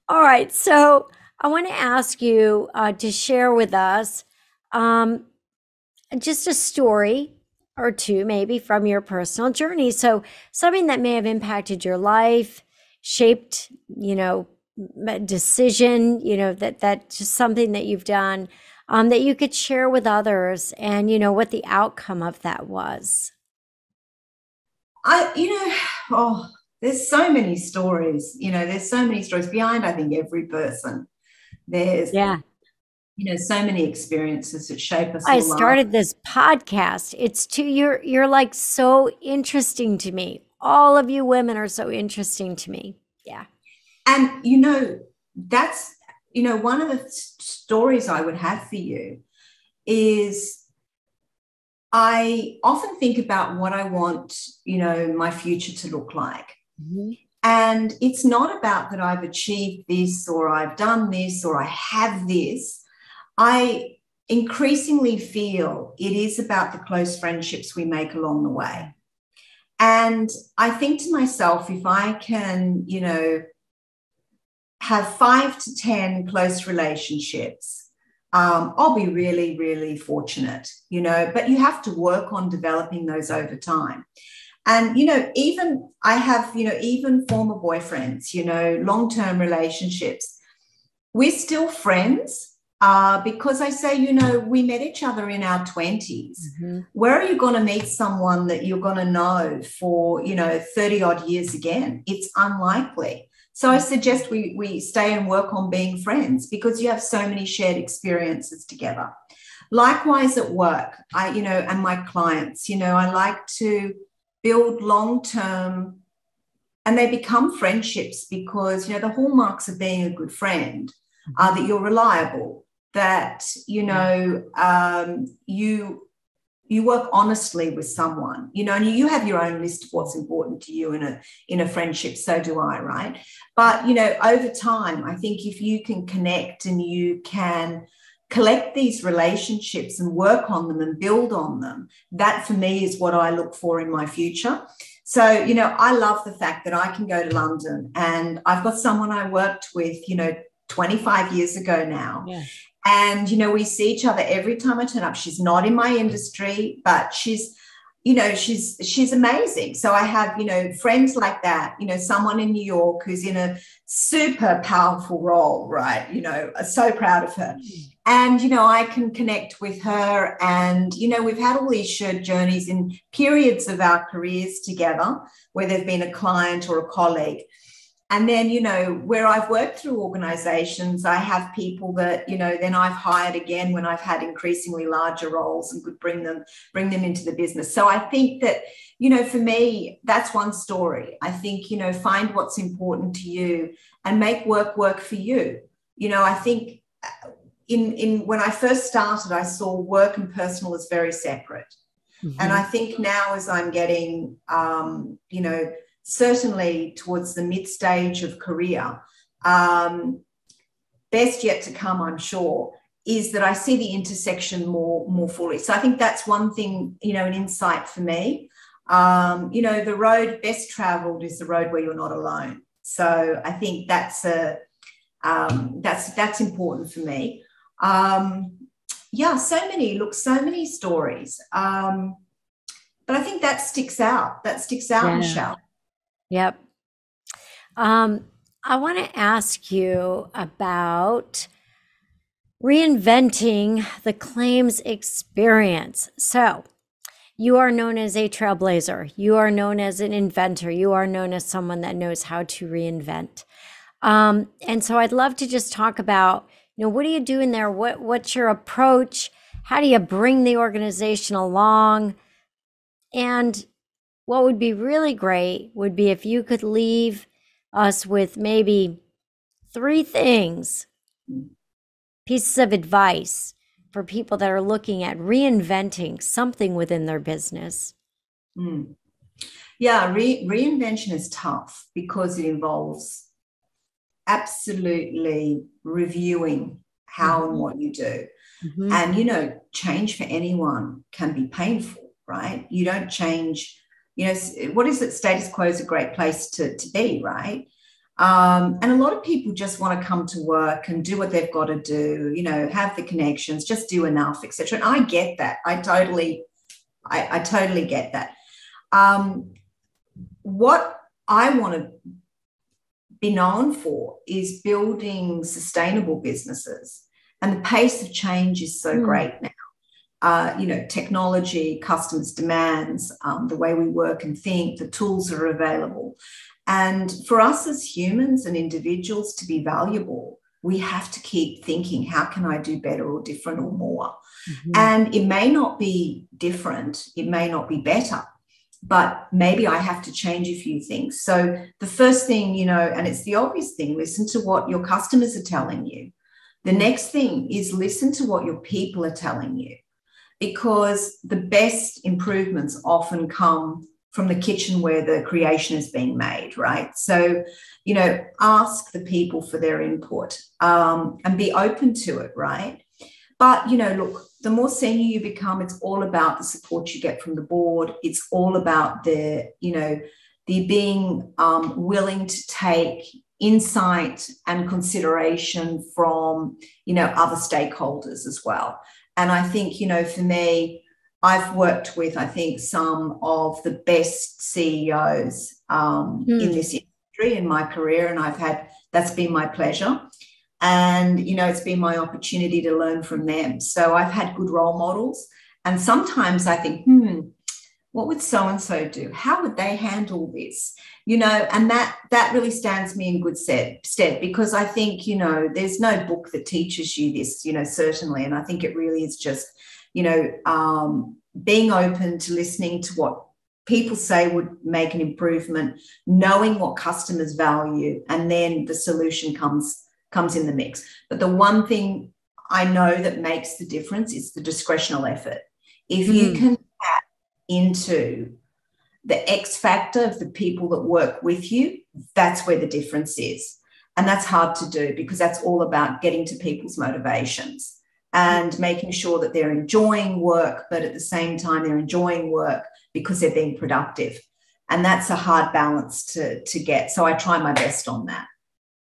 All right. So I want to ask you to share with us just a story or two, maybe from your personal journey. So something that may have impacted your life, shaped, you know, decision, you know, that just something that you've done that you could share with others, and, you know, what the outcome of that was. There's so many stories, you know, there's so many stories behind, I think, every person. There's, you know, so many experiences that shape us. I started this podcast. You're like so interesting to me. All of you women are so interesting to me. Yeah. And, you know, that's, you know, one of the stories I would have for you is I often think about what I want, you know, my future to look like. And it's not about that I've achieved this, or I've done this, or I have this. I increasingly feel it is about the close friendships we make along the way. And I think to myself, if I can, you know, have 5 to 10 close relationships, I'll be really, really fortunate, you know, but you have to work on developing those over time. And, you know, even I have, you know, even former boyfriends, you know, long-term relationships, we're still friends because I say, you know, we met each other in our 20s. Where are you going to meet someone that you're going to know for, you know, 30 odd years again? It's unlikely. So I suggest we stay and work on being friends, because you have so many shared experiences together. Likewise at work, you know, and my clients, you know, I like to build long-term, and they become friendships because, you know, the hallmarks of being a good friend are that you're reliable, that, you know, you work honestly with someone, you know, and you have your own list of what's important to you in a friendship. So do I, right? But, you know, over time, I think if you can connect and you can collect these relationships and work on them and build on them, that for me is what I look for in my future. So, you know, I love the fact that I can go to London and I've got someone I worked with, you know, 25 years ago now. Yeah. And, you know, we see each other every time I turn up. She's not in my industry, but she's, you know, she's amazing. So I have, you know, friends like that, you know, someone in New York who's in a super powerful role, right? You know, I'm so proud of her. And, you know, I can connect with her and, you know, we've had all these shared journeys in periods of our careers together where there's been a client or a colleague. And then, you know, where I've worked through organizations, I have people that, you know, then I've hired again when I've had increasingly larger roles and could bring them into the business. So I think that, you know, for me, that's one story. I think, you know, find what's important to you and make work for you. You know, I think in when I first started, I saw work and personal as very separate. Mm-hmm. And I think now as I'm getting, you know, certainly towards the mid stage of career, best yet to come, I'm sure, is that I see the intersection more fully. So I think that's one thing, you know, an insight for me. You know, the road best traveled is the road where you're not alone. So I think that's important for me. Yeah, so many stories. But I think that sticks out. Yeah. Michelle. Yep. I want to ask you about reinventing the claims experience. So you are known as a trailblazer. You are known as an inventor. You are known as someone that knows how to reinvent. And so I'd love to just talk about, you know, what are you doing there? What's your approach? How do you bring the organization along? And what would be really great would be if you could leave us with maybe 3 things, pieces of advice for people that are looking at reinventing something within their business. Yeah, reinvention is tough because it involves absolutely reviewing how and what you do. Mm-hmm. And, you know, change for anyone can be painful, right? You don't change. You know, what is it? Status quo is a great place to be, right? And a lot of people just want to come to work and do what they've got to do, you know, have the connections, just do enough, etc. And I get that. I totally get that. What I want to be known for is building sustainable businesses. And the pace of change is so great now. You know, technology, customers' demands, the way we work and think, the tools that are available. And for us as humans and individuals to be valuable, we have to keep thinking, how can I do better or different or more? Mm-hmm. And it may not be different, it may not be better, but maybe I have to change a few things. So the first thing, you know, and it's the obvious thing, listen to what your customers are telling you. The next thing is listen to what your people are telling you. Because the best improvements often come from the kitchen where the creation is being made, right? So, you know, ask the people for their input and be open to it, right? But, you know, look, the more senior you become, it's all about the support you get from the board. It's all about the being willing to take insight and consideration from, you know, other stakeholders as well. And I think, you know, for me, I've worked with, I think, some of the best CEOs in this industry in my career, and that's been my pleasure. And, you know, it's been my opportunity to learn from them. So I've had good role models. And sometimes I think, what would so-and-so do? How would they handle this? You know, and that really stands me in good stead because I think, you know, there's no book that teaches you this, you know, certainly. And I think it really is just, you know, being open to listening to what people say would make an improvement, knowing what customers value, and then the solution comes in the mix. But the one thing I know that makes the difference is the discretional effort. If you can tap into the X factor of the people that work with you, that's where the difference is. And that's hard to do because that's all about getting to people's motivations and making sure that they're enjoying work, but at the same time, they're enjoying work because they're being productive. And that's a hard balance to get. So I try my best on that.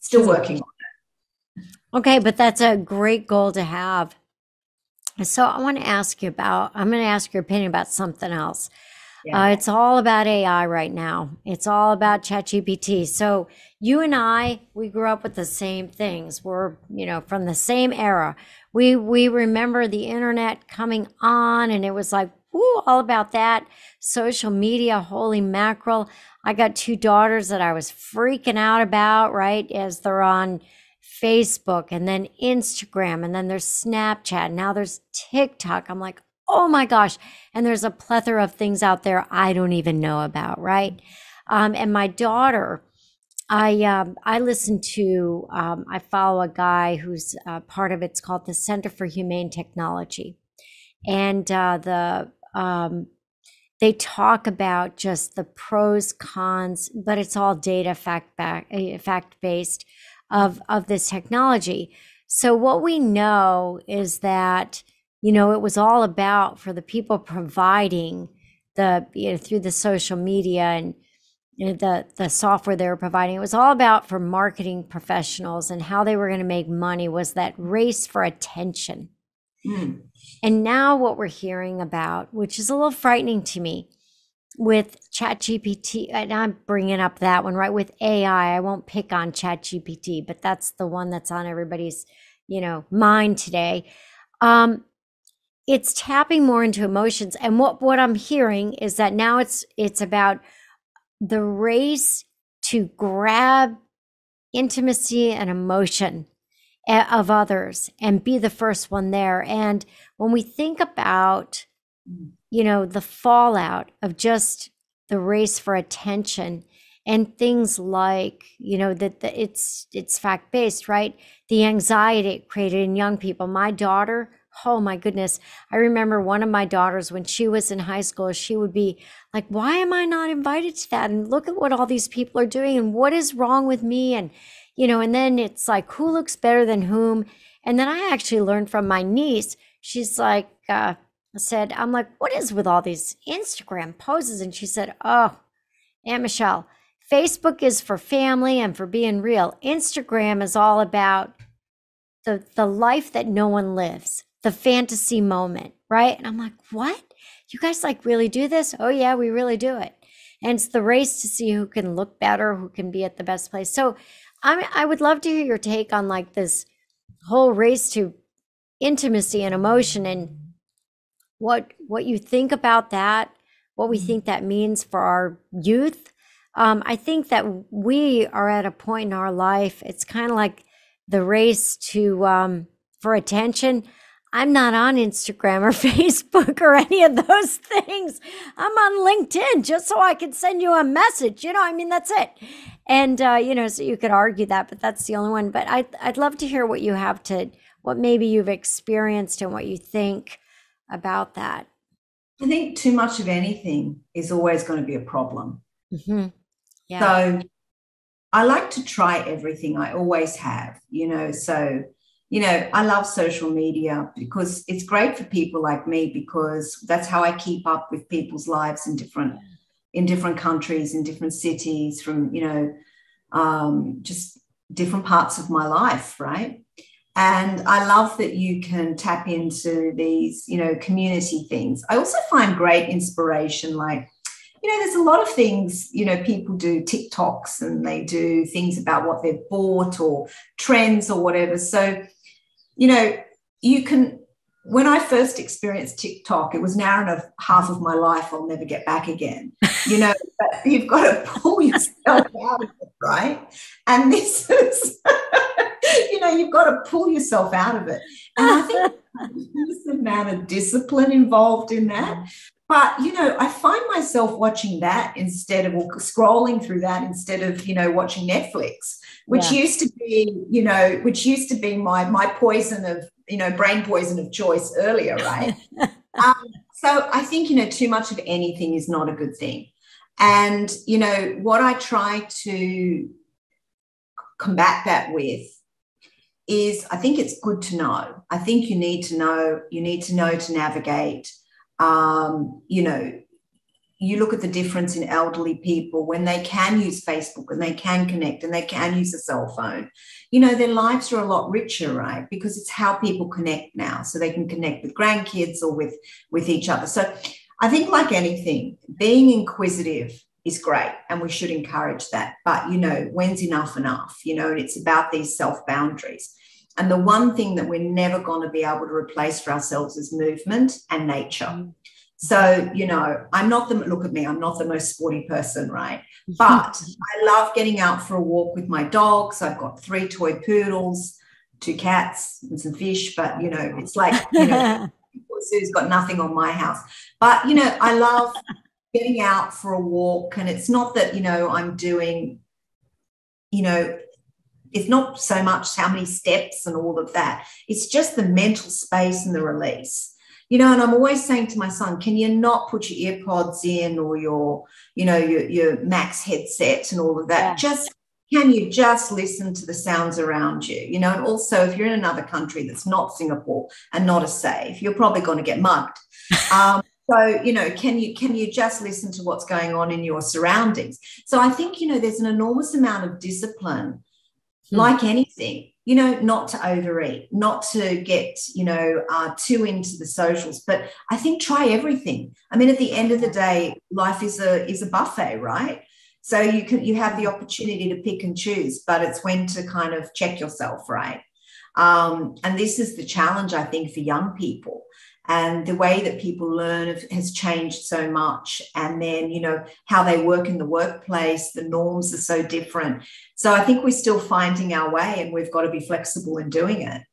Still working on it. Okay, but that's a great goal to have. So I'm going to ask your opinion about something else. Yeah. It's all about AI right now. It's all about ChatGPT. So you and we grew up with the same things. We're, from the same era. We remember the internet coming on and it was like, woo, all about that. Social media, holy mackerel. I got 2 daughters that I was freaking out about, right? As they're on Facebook and then Instagram and then there's Snapchat. Now there's TikTok. I'm like, oh my gosh. And there's a plethora of things out there I don't even know about, right? And my daughter, I listen to, I follow a guy who's part of it's called the Center for Humane Technology. And they talk about just the pros, cons, but it's all data fact-based of this technology. So what we know is that, it was all about for the people providing through the social media and the software they were providing. It was all about for marketing professionals and how they were going to make money was that race for attention. Mm. And now what we're hearing about, which is a little frightening to me, with ChatGPT, and I'm bringing up that one, right? With AI, I won't pick on ChatGPT, but that's the one that's on everybody's, mind today. It's tapping more into emotions. And what I'm hearing is that now it's about the race to grab intimacy and emotion of others and be the first one there. And when we think about, the fallout of just the race for attention and things like, that it's fact-based, right? The anxiety it created in young people. My daughter, oh my goodness. I remember one of my daughters when she was in high school, she would be like, why am I not invited to that? And look at what all these people are doing and what is wrong with me? And, and then it's like, who looks better than whom? And then I actually learned from my niece, she's like, I'm like, what is with all these Instagram poses? And she said, oh, Aunt Michelle, Facebook is for family and for being real. Instagram is all about the life that no one lives. The fantasy moment, right? And I'm like, what? You guys really do this? Oh yeah, we really do it. And it's the race to see who can look better, who can be at the best place. So I would love to hear your take on this whole race to intimacy and emotion and what you think about that, what we think that means for our youth. I think that we are at a point in our life, it's kind of like the race to for attention. I'm not on Instagram or Facebook or any of those things. I'm on LinkedIn just so I can send you a message. That's it. And, so you could argue that, but that's the only one. But I'd love to hear what you have what maybe you've experienced and what you think about that. I think too much of anything is always going to be a problem. Mm-hmm. Yeah. So I like to try everything. I always have, so I love social media because it's great for people like me because that's how I keep up with people's lives in different countries, in different cities, from, just different parts of my life, right? And I love that you can tap into these, community things. I also find great inspiration, there's a lot of things, people do TikToks and they do things about what they've bought or trends or whatever. So, you can, when I first experienced TikTok, it was an hour and a half of my life I'll never get back again, but you've got to pull yourself out of it, right? And this is, you've got to pull yourself out of it. And I think there's an amount of discipline involved in that. But, I find myself watching that instead of scrolling through that instead of, watching Netflix, which used to be my poison of, brain poison of choice earlier, right? So I think, too much of anything is not a good thing. And, what I try to combat that with is, I think it's good to know. I think you need to know to navigate. You look at the difference in elderly people when they can use Facebook and they can connect and they can use a cell phone. Their lives are a lot richer, right? Because it's how people connect now. So they can connect with grandkids or with each other. So I think, like anything, being inquisitive is great and we should encourage that. But, when's enough? And it's about these self-boundaries. And the one thing that we're never going to be able to replace for ourselves is movement and nature. So, I'm not look at me, I'm not the most sporty person, right? But I love getting out for a walk with my dogs. I've got 3 toy poodles, 2 cats and some fish, but, it's like, Sue's got nothing on my house. But, I love getting out for a walk. And it's not that, I'm doing, it's not so much how many steps and all of that. It's just the mental space and the release. And I'm always saying to my son, can you not put your earpods in or your Max headset and all of that? Yeah. Can you just listen to the sounds around you? And also, if you're in another country that's not Singapore and not as safe, you're probably going to get mugged. So, can you just listen to what's going on in your surroundings? So I think, there's an enormous amount of discipline, like anything. Not to overeat, not to get, too into the socials, but I think try everything. I mean, at the end of the day, life is a buffet, right? So you have the opportunity to pick and choose, but it's when to kind of check yourself, right? And this is the challenge, I think, for young people. And the way that people learn has changed so much. And then, how they work in the workplace, the norms are so different. So I think we're still finding our way and we've got to be flexible in doing it.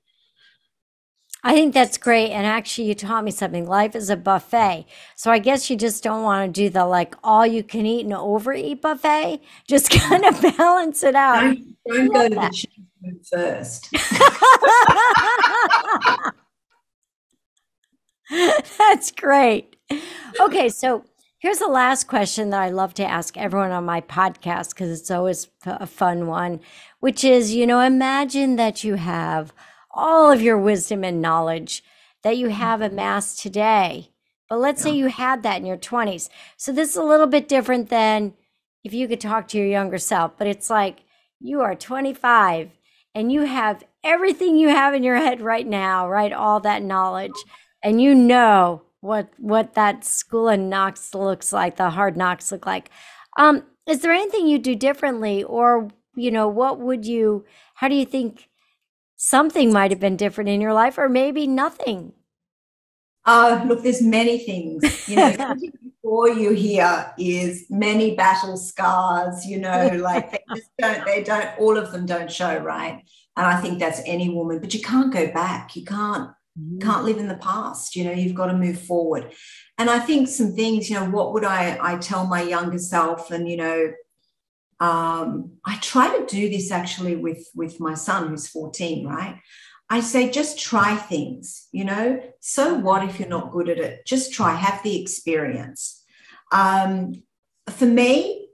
I think that's great. And actually, you taught me something. Life is a buffet. So I guess you just don't want to do the all you can eat and overeat buffet. Just kind of balance it out. Don't go to the cheese food first. That's great. Okay, so here's the last question that I love to ask everyone on my podcast because it's always a fun one, which is, imagine that you have all of your wisdom and knowledge that you have amassed today. But let's say you had that in your 20s. So this is a little bit different than if you could talk to your younger self, but it's like you are 25 and you have everything you have in your head right now, right? All that knowledge. And what that school of knocks looks like, the hard knocks look like. Is there anything you do differently, or how do you think something might have been different in your life, or maybe nothing? Look, there's many things. Before you here is many battle scars. Like they don't. All of them don't show, right? And I think that's any woman. But you can't go back. You can't live in the past. You've got to move forward. And I think some things, what would I tell my younger self? And, I try to do this actually with my son who's 14, right? I say, just try things, so what if you're not good at it? Just try, have the experience. For me,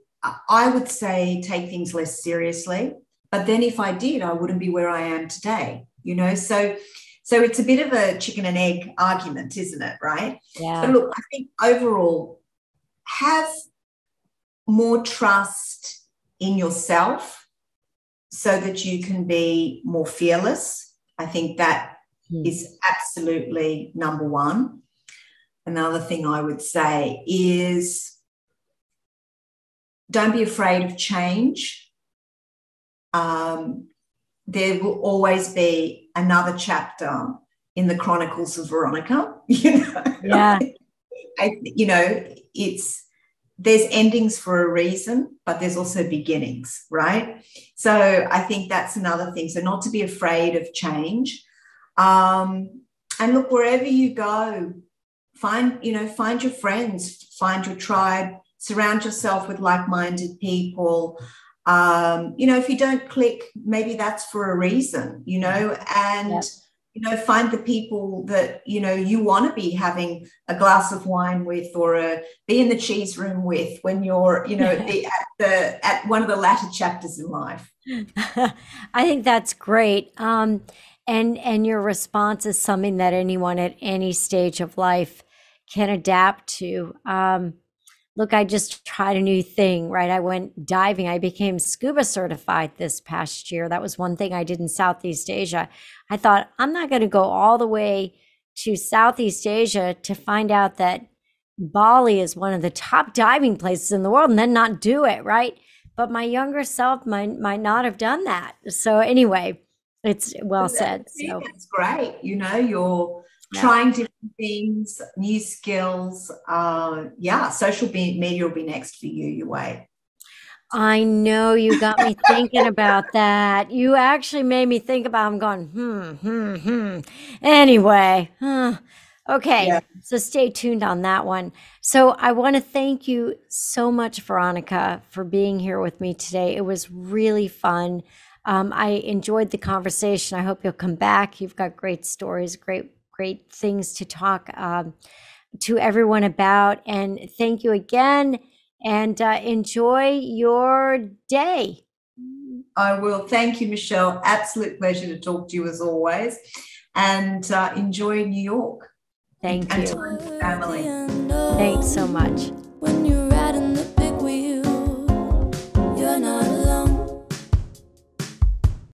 I would say take things less seriously, but then if I did, I wouldn't be where I am today, So it's a bit of a chicken and egg argument, isn't it? Right. Yeah. But look, I think overall, have more trust in yourself so that you can be more fearless. I think that is absolutely number one. Another thing I would say is don't be afraid of change. There will always be another chapter in the Chronicles of Veronica. Yeah. There's endings for a reason, but there's also beginnings, right? So I think that's another thing. So not to be afraid of change. And look, wherever you go, find your friends, find your tribe, surround yourself with like-minded people. If you don't click, maybe that's for a reason, and find the people that, you want to be having a glass of wine with, or be in the cheese room with when you're, at one of the latter chapters in life. I think that's great. And your response is something that anyone at any stage of life can adapt to. Look, I just tried a new thing, right? I went diving. I became scuba certified this past year. That was one thing I did in Southeast Asia. I thought, I'm not going to go all the way to Southeast Asia to find out that Bali is one of the top diving places in the world and then not do it, right? But my younger self might not have done that. So anyway, it's well said. So that's great. You're trying different things, new skills. Social media will be next for you, your way. I know, you got me thinking about that. You actually made me think about, I'm going, Anyway, okay. Yeah. So stay tuned on that one. So I want to thank you so much, Veronica, for being here with me today. It was really fun. I enjoyed the conversation. I hope you'll come back. You've got great stories, great things to talk to everyone about. And thank you again, and enjoy your day. I will. Thank you, Michelle. Absolute pleasure to talk to you as always. And enjoy New York. Thank you. And family. Thanks so much.